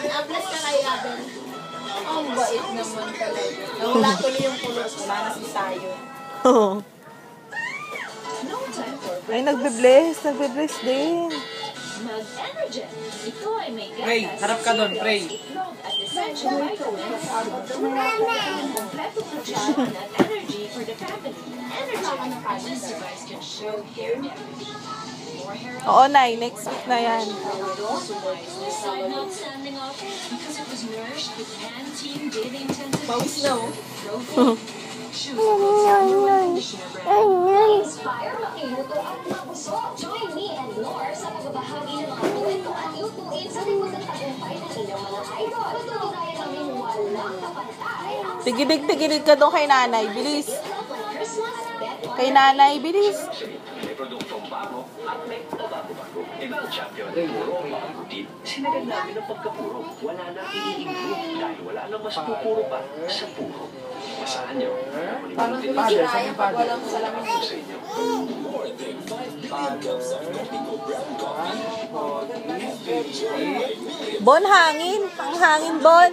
Ablas ka kay Abel. Ang bait naman talaga. Nawala tuloy yung kulot. Wala na si Sayo. Oo. Ay, nagbe-bless din. Mag-Energen. Ito ay may Pray, harap ka doon, pray. itlog at essential vitamins. Kompleto nutrition at energy for the family. Energen. This device can show hair damage. More hair Oo, Nay. Next week na yan. this side not standing up because it was nourished with Pantene Daily Intensive. Pawis na oh. Choose the world's #1 conditioner brand. Inspire, makiluto at mabusog. Join me and Nor sa pagbabahagi ng mga kwento at lutuin sa likod ng tagumpay ng inyong mga idol. Patunayan namin walang kapantay ang Tigilig ka doon kay nanay. Bilis. Christmas bet. Kay nanay, bilis. May produktong bago at may pabago-bago. Iba ang champion. Puro routine. Sinagad namin ang pagkapuro. Wala na i-improve dahil wala nang mas pupuro pa sa puro. Masahan nyo. Parang tumitirayan pag walang salamin. Sa inyo. Bon, hangin. Panghangin, Bon.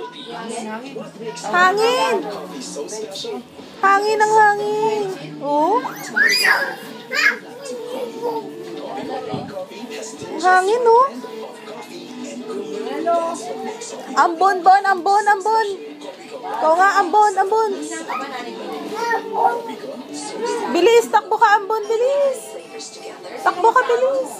Hangin. Hangin ang hangin. Oh. Hangin, oh. Ambon, Bon. Ambon. Ikaw nga, ambon. Bilis, takbo ka, ambon, bilis. Takbo ka, bilis.